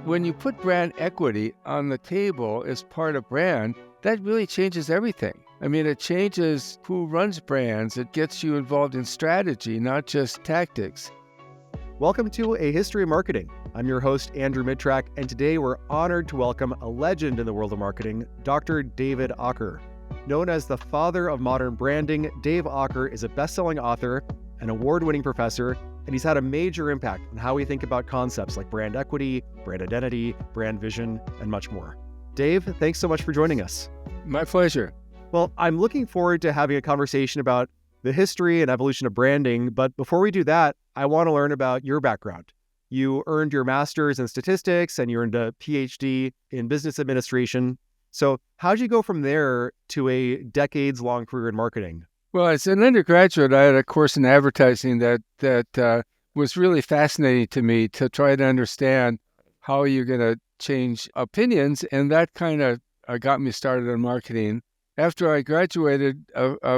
when you put brand equity on the table as part of brand, that really changes everything. I mean, it changes who runs brands. It gets you involved in strategy, not just tactics. Welcome to A History of Marketing. I'm your host, Andrew Midtrack, and today we're honored to welcome a legend in the world of marketing, Dr. David Aaker. Known as the father of modern branding, Dave Aaker is a best-selling author, an award-winning professor, and he's had a major impact on how we think about concepts like brand equity, brand identity, brand vision, and much more. Dave, thanks so much for joining us. My pleasure. Well, I'm looking forward to having a conversation about the history and evolution of branding, but before we do that, I want to learn about your background. You earned your master's in statistics and you earned a PhD in business administration. So how'd you go from there to a decades-long career in marketing? Well, as an undergraduate, I had a course in advertising that was really fascinating to me to try to understand how you're going to change opinions, and that kind of got me started in marketing. After I graduated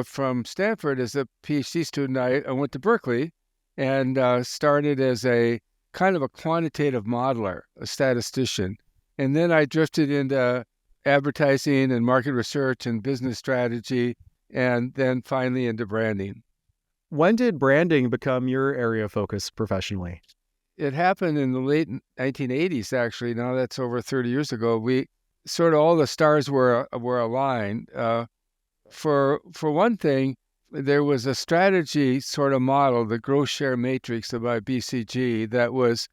from Stanford as a PhD student, I went to Berkeley and started as a kind of a quantitative modeler, a statistician. And then I drifted into advertising and market research and business strategy, and then finally into branding. When did branding become your area of focus professionally? It happened in the late 1980s, actually. Now that's over 30 years ago. We sort of all the stars were aligned. For one thing, there was a strategy sort of model, the growth share matrix by BCG, that was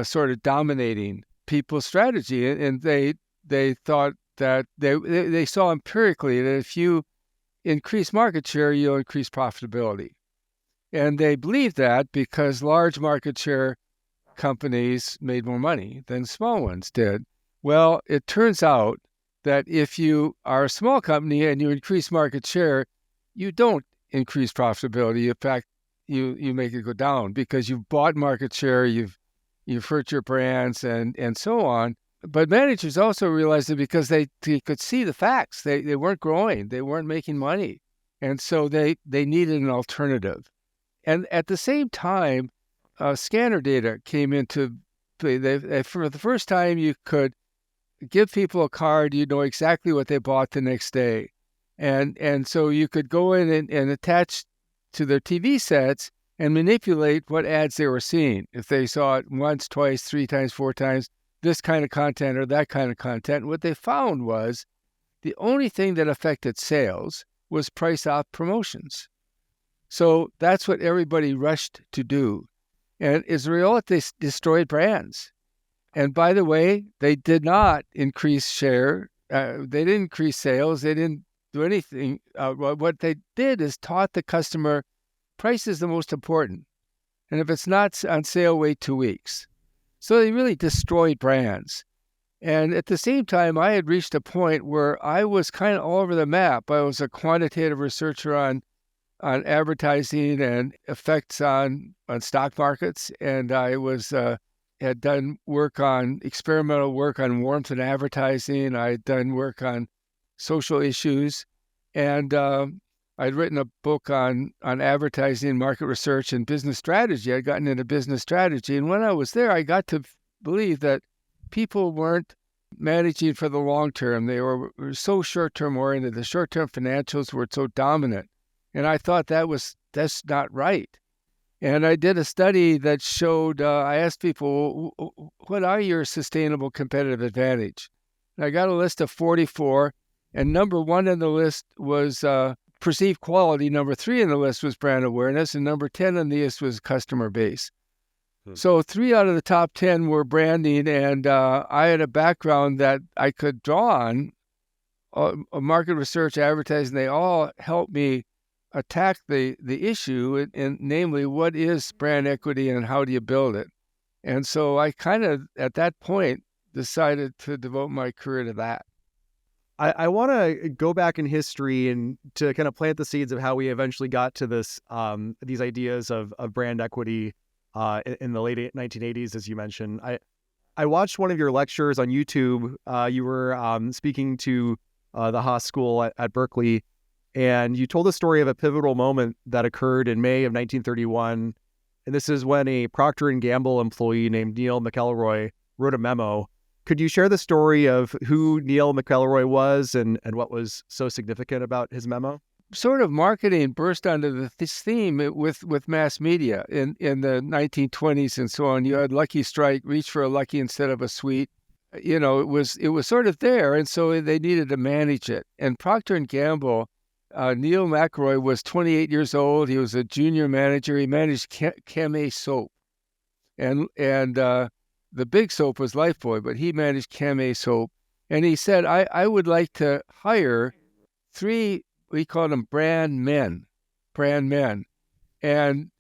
sort of dominating people's strategy, and they thought that they saw empirically that if you increase market share, you'll increase profitability. And they believed that because large market share companies made more money than small ones did. Well, it turns out that if you are a small company and you increase market share, you don't increase profitability. In fact, you make it go down because you've bought market share, you've hurt your brands and so on. But managers also realized it because they could see the facts. They weren't growing. They weren't making money. And so they needed an alternative. And at the same time, scanner data came into play. For the first time, you could give people a card, you know exactly what they bought the next day. And so you could go in and attach to their TV sets and manipulate what ads they were seeing. If they saw it once, twice, 3 times, 4 times, this kind of content or that kind of content, what they found was the only thing that affected sales was price off promotions. So that's what everybody rushed to do. And as a result, they destroyed brands. And by the way, they did not increase share. They didn't increase sales. They didn't do anything. What they did is taught the customer price is the most important. And if it's not on sale, wait 2 weeks. So they really destroyed brands. And at the same time, I had reached a point where I was kind of all over the map. I was a quantitative researcher on advertising and effects on stock markets. And I was had done experimental work on warmth and advertising. I had done work on social issues. And I'd written a book on advertising, market research, and business strategy. I'd gotten into business strategy. And when I was there, I got to believe that people weren't managing for the long term. They were so short-term oriented. The short-term financials were so dominant. And I thought that's not right. And I did a study that showed, I asked people, what are your sustainable competitive advantage? And I got a list of 44, and number 1 on the list was perceived quality. Number 3 on the list was brand awareness, and number 10 on the list was customer base. So 3 out of the top 10 were branding, and I had a background that I could draw on, market research, advertising. They all helped me attack the issue, and namely, what is brand equity and how do you build it? And so I kind of, at that point, decided to devote my career to that. I want to go back in history and to kind of plant the seeds of how we eventually got to this, these ideas of brand equity in the late 1980s, as you mentioned. I watched one of your lectures on YouTube. You were speaking to the Haas School at Berkeley, and you told the story of a pivotal moment that occurred in May of 1931. And this is when a Procter Gamble employee named Neil McElroy wrote a memo. Could you share the story of who Neil McElroy was and what was so significant about his memo? Sort of marketing burst onto this theme with mass media in the 1920s and so on. You had Lucky Strike, reach for a lucky instead of a sweet. It was sort of there, and so they needed to manage it. And Procter and Gamble, Neil McElroy was 28 years old. He was a junior manager. He managed Camay soap, and the big soap was Lifebuoy, but he managed Camay soap. And he said, I would like to hire 3. We called them brand men. And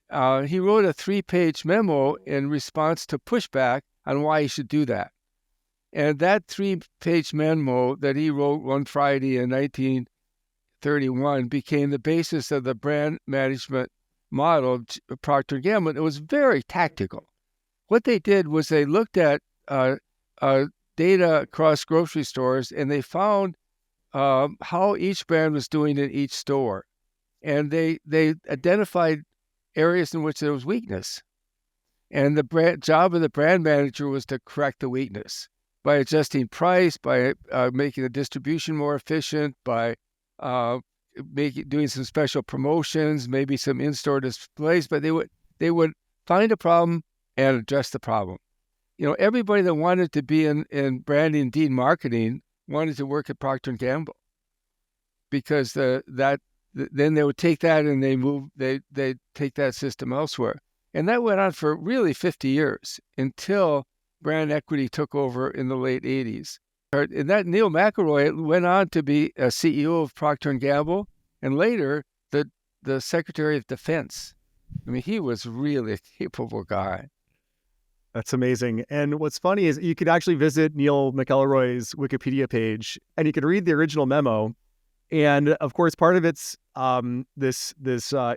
he wrote a 3-page memo in response to pushback on why he should do that. And that 3-page memo that he wrote one Friday in 1931 became the basis of the brand management model of Procter Gamble. It was very tactical. What they did was they looked at data across grocery stores, and they found how each brand was doing in each store. And they identified areas in which there was weakness. And the job of the brand manager was to correct the weakness by adjusting price, by making the distribution more efficient, by doing some special promotions, maybe some in-store displays. But they would find a problem and address the problem. Everybody that wanted to be in branding and indeed marketing wanted to work at Procter & Gamble, because then they would take that and they take that system elsewhere. And that went on for really 50 years until brand equity took over in the late 80s. And that Neil McElroy went on to be a CEO of Procter & Gamble, and later the Secretary of Defense. I mean, he was really a capable guy. That's amazing. And what's funny is you could actually visit Neil McElroy's Wikipedia page, and you could read the original memo. And of course, part of it's this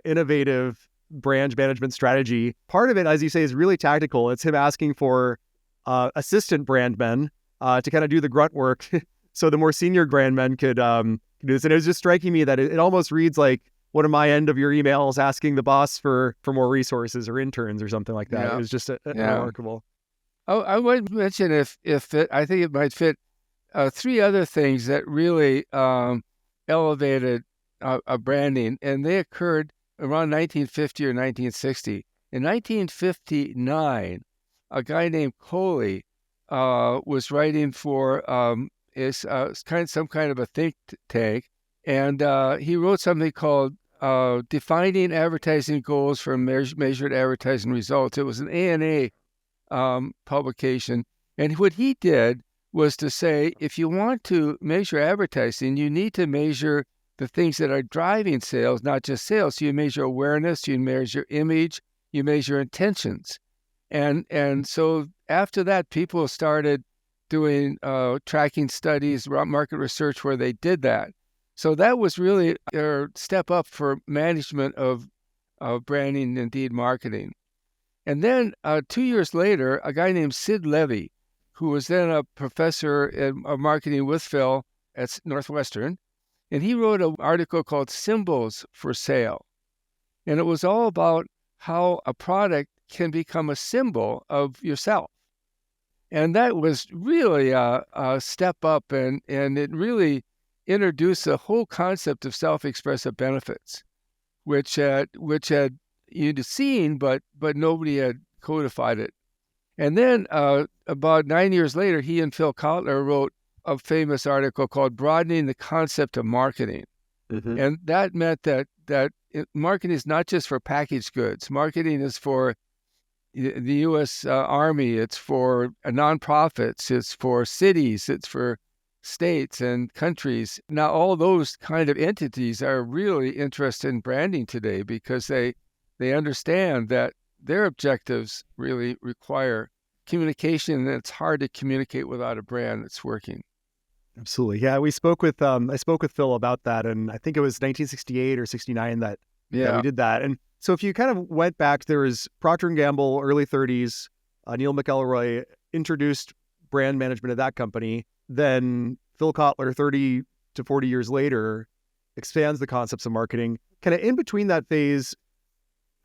innovative brand management strategy. Part of it, as you say, is really tactical. It's him asking for assistant brand men to kind of do the grunt work, so the more senior brand men could do this. And it was just striking me that it almost reads like one of my end of your emails asking the boss for more resources or interns or something like that. Yeah. It was just remarkable. Oh, I would mention if I think it might fit 3 other things that really elevated branding, and they occurred around 1950 or 1960. In 1959, a guy named Coley was writing for some kind of a think tank, and he wrote something called Defining Advertising Goals for Measured Advertising Results. It was an ANA publication. And what he did was to say, if you want to measure advertising, you need to measure the things that are driving sales, not just sales. So you measure awareness, you measure image, you measure intentions. And so after that, people started doing tracking studies, market research where they did that. So that was really a step up for management of branding and indeed marketing. And then 2 years later, a guy named Sid Levy, who was then a professor of marketing with Phil at Northwestern, and he wrote an article called Symbols for Sale. And it was all about how a product can become a symbol of yourself. And that was really a step up, and it really introduced the whole concept of self-expressive benefits, which you'd seen, but nobody had codified it. And then about 9 years later, he and Phil Kotler wrote a famous article called Broadening the Concept of Marketing. Mm-hmm. And that meant that marketing is not just for packaged goods. Marketing is for the U.S. Army. It's for nonprofits. It's for cities. It's for states and countries. Now, all those kind of entities are really interested in branding today because they understand that their objectives really require communication, and it's hard to communicate without a brand that's working. Absolutely. Yeah, I spoke with Phil about that, and I think it was 1968 or 69 that we did that. And so if you kind of went back, there was Procter & Gamble, early 30s, Neil McElroy introduced brand management at that company. Then Phil Kotler, 30 to 40 years later, expands the concepts of marketing. Kind of in between that phase,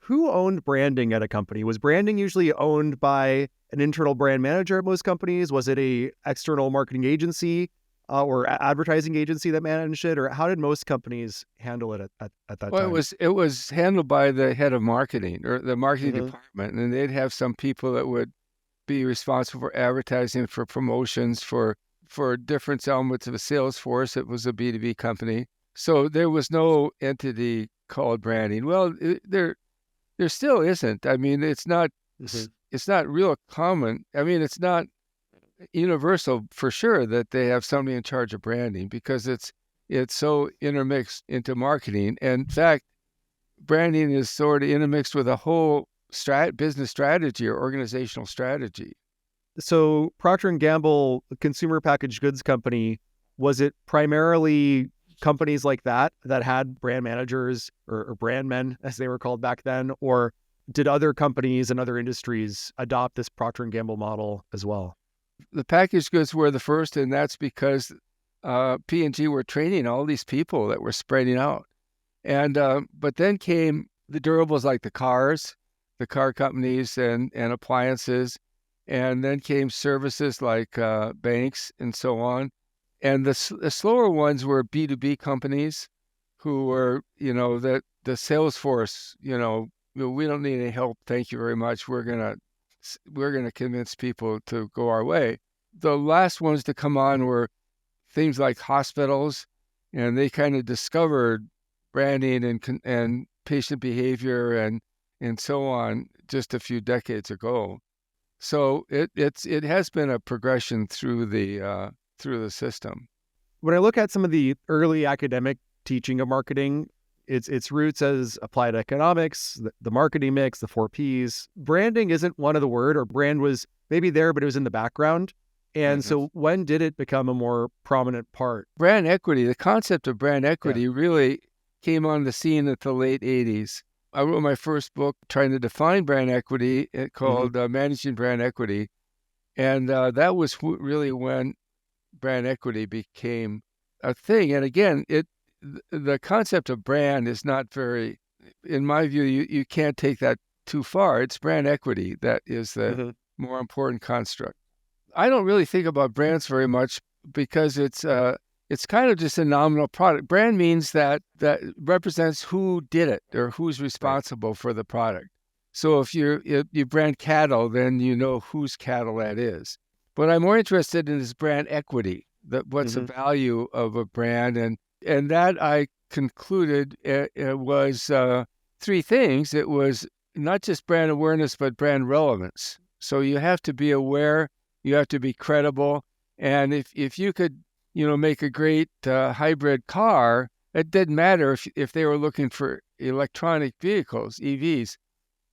Who owned branding at a company? Was branding usually owned by an internal brand manager at most companies? Was it a external marketing agency or advertising agency that managed it? Or how did most companies handle it at that Well, time? it was handled by the head of marketing or the marketing Mm-hmm. department, and they'd have some people that would be responsible for advertising, for promotions, for different elements of a sales force. It was a B2B company. So there was no entity called branding. Well, there still isn't. I mean, Mm-hmm. it's not real common. I mean, it's not universal for sure that they have somebody in charge of branding because it's so intermixed into marketing. And in fact, branding is sort of intermixed with a whole business strategy or organizational strategy. So Procter and Gamble, a consumer packaged goods company, was it primarily companies like that had brand managers or brand men, as they were called back then, or did other companies and other industries adopt this Procter and Gamble model as well? The packaged goods were the first, and that's because P&G were training all these people that were spreading out. And but then came the durables like the car companies and appliances, and then came services like banks and so on. And the slower ones were B2B companies who were, the sales force, we don't need any help. Thank you very much. We're gonna convince people to go our way. The last ones to come on were things like hospitals, and they kind of discovered branding and patient behavior and so on just a few decades ago. So it has been a progression through the system. When I look at some of the early academic teaching of marketing, its roots as applied economics, the marketing mix, the 4Ps. Branding isn't one of the word, or brand was maybe there, but it was in the background. And so when did it become a more prominent part? Brand equity, the concept of brand equity really came on the scene at the late 80s. I wrote my first book trying to define brand equity called Managing Brand Equity. And that was really when brand equity became a thing. And again, the concept of brand is not very, in my view, you can't take that too far. It's brand equity that is the more important construct. I don't really think about brands very much because it's kind of just a nominal product. Brand means that represents who did it or who's responsible for the product. So if you brand cattle, then you know whose cattle that is. What I'm more interested in is brand equity. What's the value of a brand, and that I concluded it was three things. It was not just brand awareness, but brand relevance. So you have to be aware, you have to be credible, and if you could, make a great hybrid car, it didn't matter if they were looking for electronic vehicles, EVs.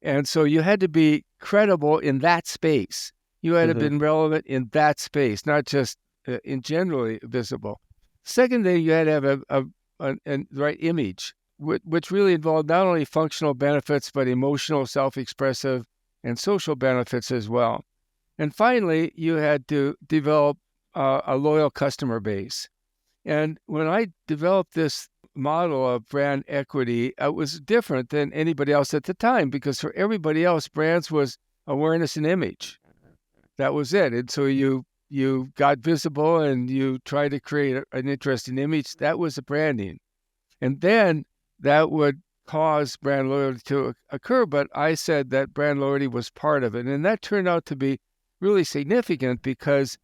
And so you had to be credible in that space. You had to have been relevant in that space, not just in generally visible. Second thing, you had to have a right image, which really involved not only functional benefits, but emotional, self-expressive, and social benefits as well. And finally, you had to develop a loyal customer base. And when I developed this model of brand equity, it was different than anybody else at the time, because for everybody else, brands was awareness and image. That was it. And so you got visible and you tried to create an interesting image. That was the branding. And then that would cause brand loyalty to occur. But I said that brand loyalty was part of it. And that turned out to be really significant because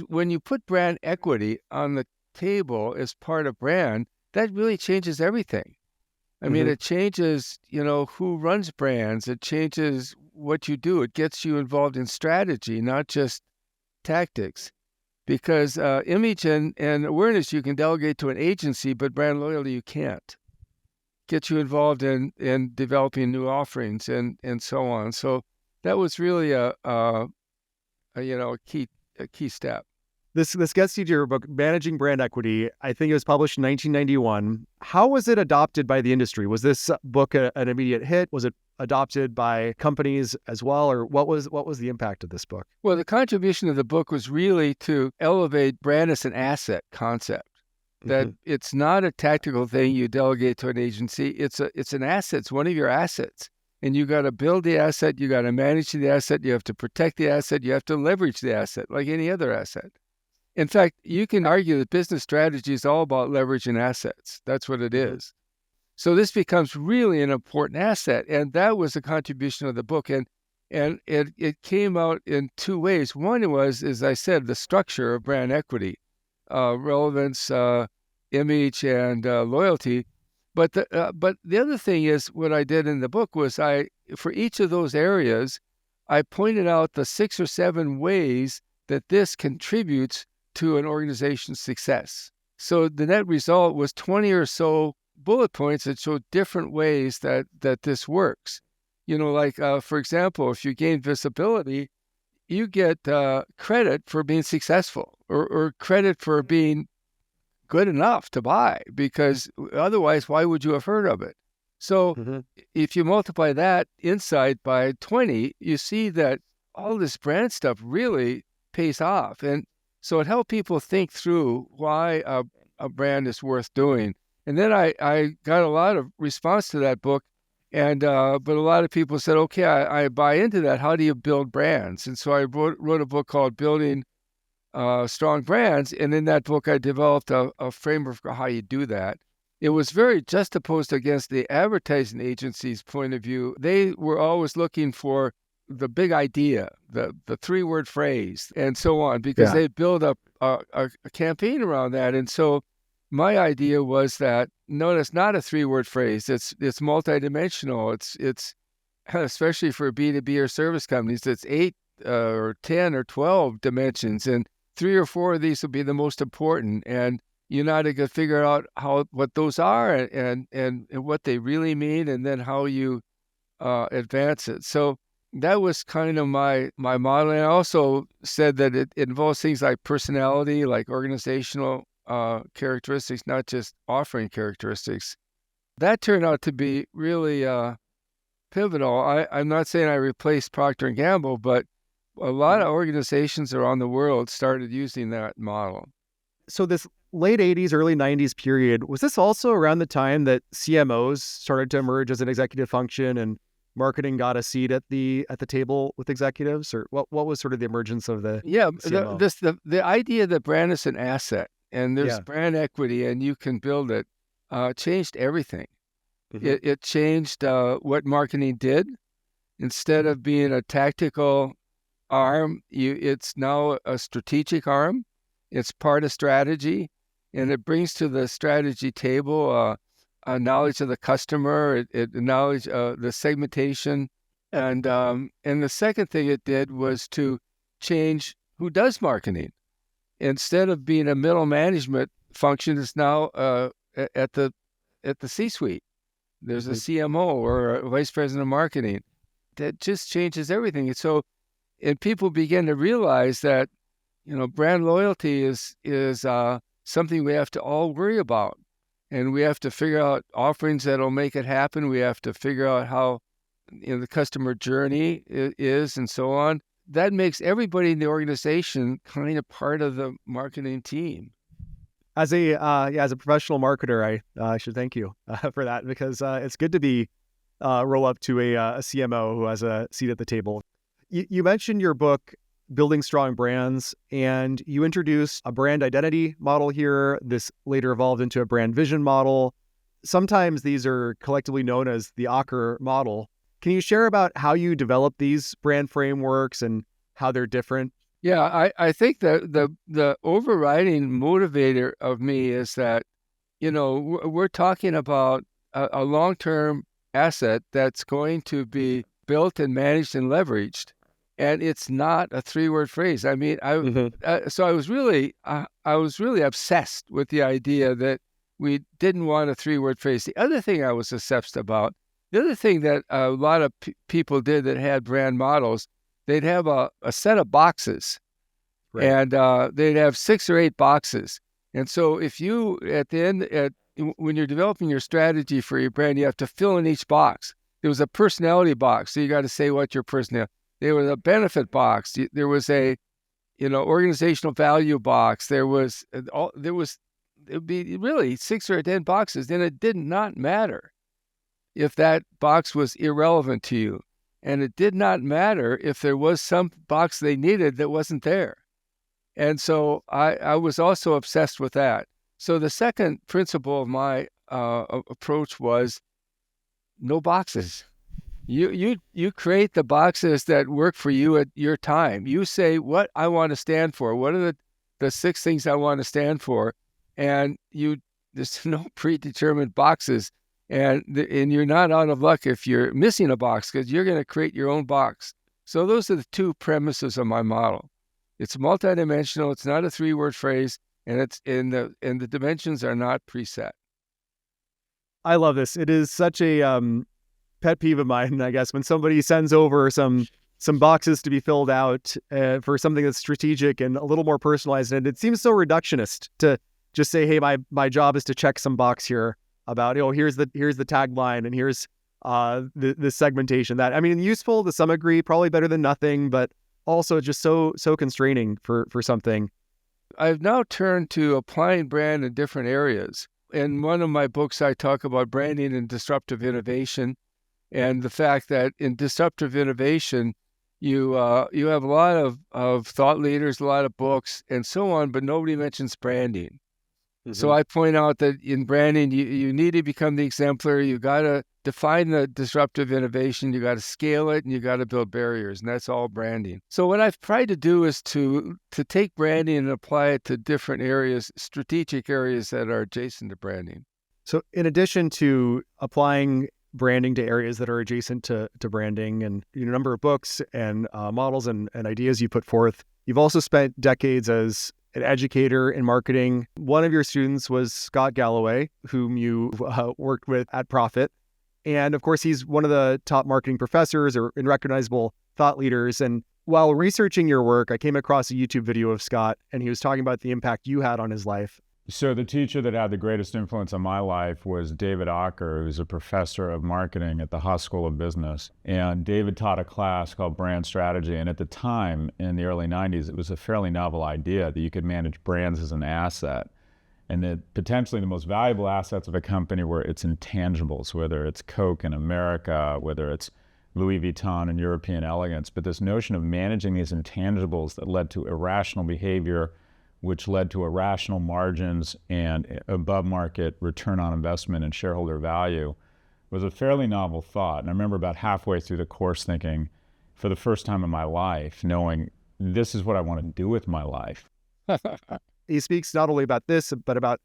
when you put brand equity on the table as part of brand, that really changes everything. I mean, it changes, who runs brands. It changes what you do. It gets you involved in strategy, not just tactics. Because image and awareness you can delegate to an agency, but brand loyalty you can't. Get you involved in developing new offerings and so on. So that was really a key step. This gets you to your book, Managing Brand Equity. I think it was published in 1991. How was it adopted by the industry? Was this book an immediate hit? Was it adopted by companies as well? Or what was the impact of this book? Well, the contribution of the book was really to elevate brand as an asset concept. That it's not a tactical thing you delegate to an agency. It's an asset. It's one of your assets. And you got to build the asset, you got to manage the asset, you have to protect the asset, you have to leverage the asset like any other asset. In fact, you can argue that business strategy is all about leveraging assets. That's what it is. So this becomes really an important asset. And that was a contribution of the book. And it came out in two ways. One was, as I said, the structure of brand equity, relevance, image, and loyalty. But the other thing is, what I did in the book was for each of those areas, I pointed out the 6 or 7 ways that this contributes to an organization's success. So the net result was 20 or so bullet points that show different ways that this works. Like, for example, if you gain visibility, you get credit for being successful or credit for being good enough to buy, because otherwise, why would you have heard of it? So if you multiply that insight by 20, you see that all this brand stuff really pays off. And so it helped people think through why a brand is worth doing. And then I got a lot of response to that book. And but a lot of people said, okay, I buy into that. How do you build brands? And so I wrote a book called Building Strong Brands. And in that book, I developed a framework for how you do that. It was very juxtaposed against the advertising agency's point of view. They were always looking for the big idea, the 3-word phrase, and so on, because they build up a campaign around that. And so my idea was that, no, it's not a 3-word phrase. It's multidimensional. It's especially for B2B or service companies, it's 8 or 10 or 12 dimensions, and 3 or 4 of these will be the most important. And you know, to go figure out what those are and what they really mean, and then how you advance it. So that was kind of my model. And I also said that it involves things like personality, like organizational characteristics, not just offering characteristics. That turned out to be really pivotal. I'm not saying I replaced Procter Gamble, but a lot of organizations around the world started using that model. So this late 80s, early 90s period, was this also around the time that CMOs started to emerge as an executive function and marketing got a seat at the table with executives? Or what was sort of the emergence of the CMO? The idea that brand is an asset and there's brand equity and you can build it changed everything. It changed what marketing did. Instead of being a tactical arm, it's now a strategic arm. It's part of strategy, and it brings to the strategy table a knowledge of the customer, knowledge of the segmentation, and the second thing it did was to change who does marketing. Instead of being a middle management function, it's now at the C-suite. There's a CMO or a vice president of marketing. That just changes everything. And people begin to realize that, brand loyalty is something we have to all worry about. And we have to figure out offerings that'll make it happen. We have to figure out how the customer journey is and so on. That makes everybody in the organization kind of part of the marketing team. As a professional marketer, I should thank you for that, because it's good to be roll up to a CMO who has a seat at the table. You mentioned your book, Building Strong Brands, and you introduced a brand identity model here. This later evolved into a brand vision model. Sometimes these are collectively known as the Aaker Model. Can you share about how you develop these brand frameworks and how they're different? Yeah, I think that the overriding motivator of me is that, we're talking about a long-term asset that's going to be built and managed and leveraged. And it's not a 3-word phrase. I mean, so I was really obsessed with the idea that we didn't want a 3-word phrase. The other thing I was obsessed about, the other thing that a lot of people did that had brand models, they'd have a set of boxes, right. And they'd have 6 or 8 boxes. And so if you, at the end, when you're developing your strategy for your brand, you have to fill in each box. There was a personality box, so you got to say what your personality. There was a benefit box. There was a, organizational value box. It would be really 6 or 10 boxes. Then it did not matter. if that box was irrelevant to you. And it did not matter if there was some box they needed that wasn't there. And so I was also obsessed with that. So the second principle of my approach was no boxes. You create the boxes that work for you at your time. You say what I want to stand for. What are the 6 things I want to stand for? And there's no predetermined boxes. And you're not out of luck if you're missing a box, because you're going to create your own box. So those are the 2 premises of my model. It's multidimensional. It's not a 3-word phrase, and the dimensions are not preset. I love this. It is such a pet peeve of mine, I guess, when somebody sends over some boxes to be filled out for something that's strategic and a little more personalized. And it seems so reductionist to just say, hey, my job is to check some box here about, here's the tagline and here's the segmentation. That, I mean, useful to some degree, probably better than nothing, but also just so constraining for something. I've now turned to applying brand in different areas. In one of my books, I talk about branding and disruptive innovation, and the fact that in disruptive innovation, you have a lot of thought leaders, a lot of books, and so on, but nobody mentions branding. Mm-hmm. So I point out that in branding, you need to become the exemplar. You got to define the disruptive innovation. You got to scale it, and you got to build barriers, and that's all branding. So what I've tried to do is to take branding and apply it to different areas, strategic areas that are adjacent to branding. So in addition to applying branding to areas that are adjacent to branding, and a number of books and models and ideas you put forth, you've also spent decades as an educator in marketing. One of your students was Scott Galloway, whom you worked with at Profit. And of course, he's one of the top marketing professors and recognizable thought leaders. And while researching your work, I came across a YouTube video of Scott, and he was talking about the impact you had on his life. So the teacher that had the greatest influence on my life was David Aaker, who's a professor of marketing at the Haas School of Business. And David taught a class called Brand Strategy. And at the time, in the early 90s, it was a fairly novel idea that you could manage brands as an asset. And that potentially the most valuable assets of a company were its intangibles, whether it's Coke in America, whether it's Louis Vuitton and European elegance. But this notion of managing these intangibles that led to irrational behavior, which led to irrational margins and above market return on investment and shareholder value, was a fairly novel thought. And I remember about halfway through the course thinking, for the first time in my life, knowing this is what I want to do with my life. He speaks not only about this, but about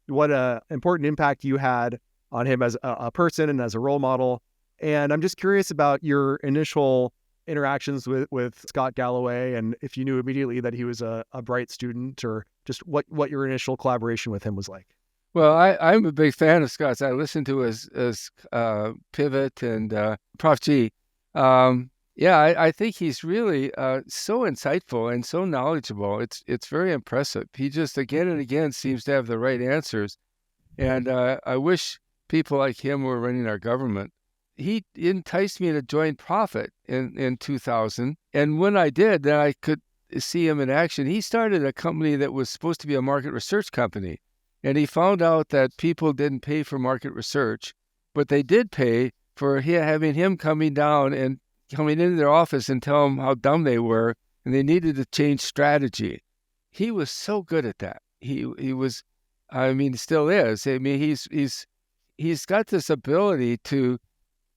what an important impact you had on him as a person and as a role model. And I'm just curious about your initial interactions with Scott Galloway, and if you knew immediately that he was a bright student, or just what your initial collaboration with him was like. Well, I'm a big fan of Scott's. I listened to his Pivot and Prof G. I think he's really so insightful and so knowledgeable. It's very impressive. He just again and again seems to have the right answers. And I wish people like him were running our government. He enticed me to join Profit in 2000. And when I did, then I could see him in action. He started a company that was supposed to be a market research company. And he found out that people didn't pay for market research, but they did pay for having him coming down and coming into their office and tell them how dumb they were, and they needed to change strategy. He was so good at that. He was, I mean, still is. I mean, he's got this ability to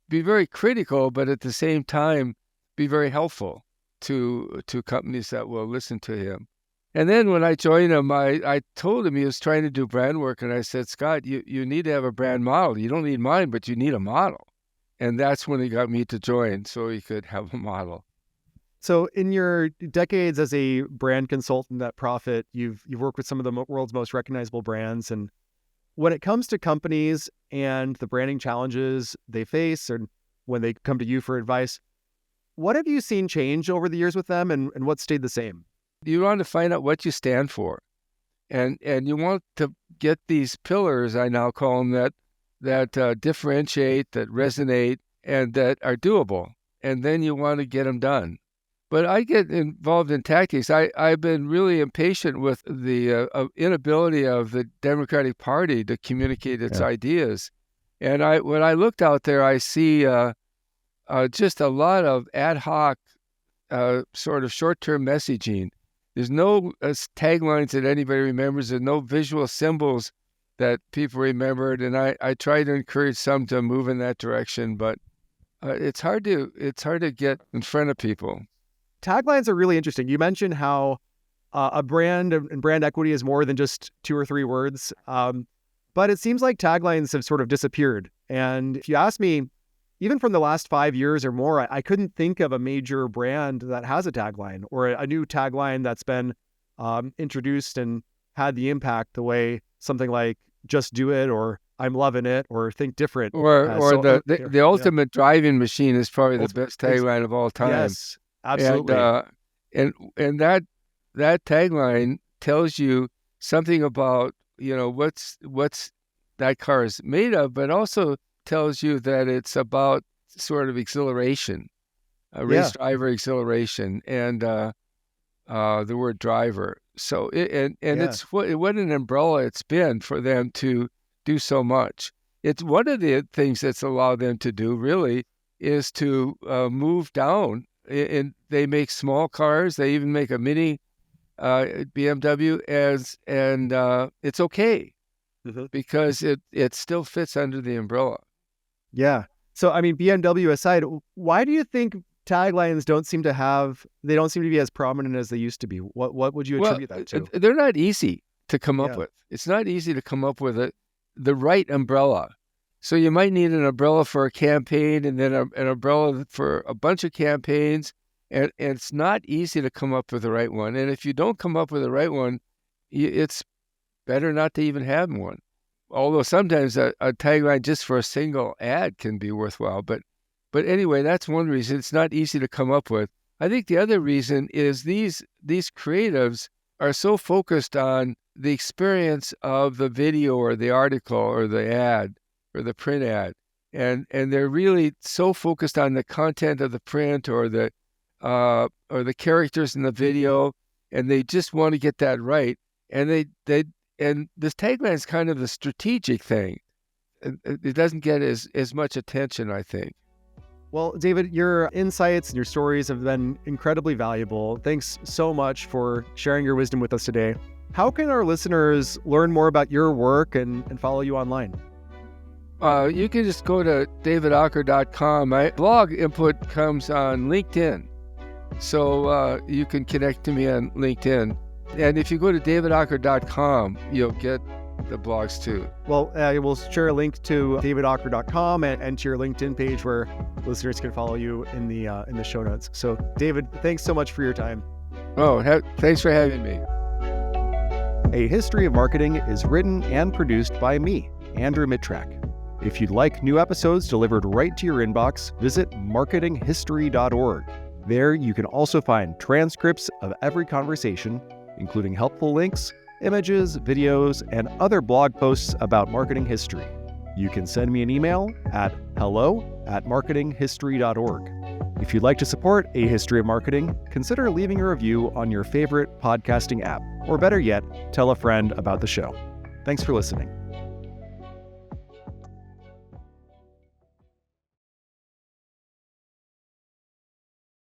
be very critical, but at the same time, be very helpful to companies that will listen to him. And then when I joined him, I told him he was trying to do brand work, and I said, Scott, you need to have a brand model. You don't need mine, but you need a model. And that's when he got me to join, so he could have a model. So in your decades as a brand consultant at Profit, you've worked with some of the world's most recognizable brands. And when it comes to companies and the branding challenges they face, and when they come to you for advice, what have you seen change over the years with them, and what stayed the same? You want to find out what you stand for. And you want to get these pillars, I now call them, that differentiate, that resonate, and that are doable. And then you want to get them done. But I get involved in tactics. I've been really impatient with the inability of the Democratic Party to communicate its ideas. And when I looked out there, I see just a lot of ad hoc sort of short-term messaging. There's no taglines that anybody remembers. There's no visual symbols that people remembered. And I try to encourage some to move in that direction, but it's hard to get in front of people. Taglines are really interesting. You mentioned how a brand and brand equity is more than just 2 or 3 words. But it seems like taglines have sort of disappeared. And if you ask me, even from the last 5 years or more, I couldn't think of a major brand that has a tagline or a new tagline that's been introduced and had the impact the way something like "Just Do It" or "I'm Loving It" or "Think Different" or the ultimate driving machine is probably the best tagline of all time. Yes, absolutely. And that tagline tells you something about what's that car is made of, but also tells you that it's about sort of exhilaration, race driver exhilaration, and the word driver. So it's what an umbrella it's been for them to do so much. It's one of the things that's allowed them to do really is to move down. And they make small cars. They even make a mini BMW and it's okay because it still fits under the umbrella. Yeah. So, I mean, BMW aside, why do you think taglines don't seem to be as prominent as they used to be? What would you attribute that to? They're not easy to come up with. It's not easy to come up with the right umbrella. So you might need an umbrella for a campaign and then an umbrella for a bunch of campaigns. And it's not easy to come up with the right one. And if you don't come up with the right one, it's better not to even have one. Although sometimes a tagline just for a single ad can be worthwhile. But anyway, that's one reason. It's not easy to come up with. I think the other reason is these creatives are so focused on the experience of the video or the article or the ad or the print ad. And they're really so focused on the content of the print or the characters in the video, and they just want to get that right. And and this tagline is kind of the strategic thing. It doesn't get as much attention, I think. Well, David, your insights and your stories have been incredibly valuable. Thanks so much for sharing your wisdom with us today. How can our listeners learn more about your work and follow you online? You can just go to davidaaker.com. My blog input comes on LinkedIn. So you can connect to me on LinkedIn. And if you go to davidaaker.com, you'll get the blogs too. Well, we'll share a link to davidaaker.com and to your LinkedIn page where listeners can follow you in the show notes. So, David, thanks so much for your time. Oh, thanks for having me. A History of Marketing is written and produced by me, Andrew Mittrak. If you'd like new episodes delivered right to your inbox, visit marketinghistory.org. There you can also find transcripts of every conversation, including helpful links, images, videos, and other blog posts about marketing history. You can send me an email at hello@marketinghistory.org. If you'd like to support A History of Marketing, consider leaving a review on your favorite podcasting app, or better yet, tell a friend about the show. Thanks for listening.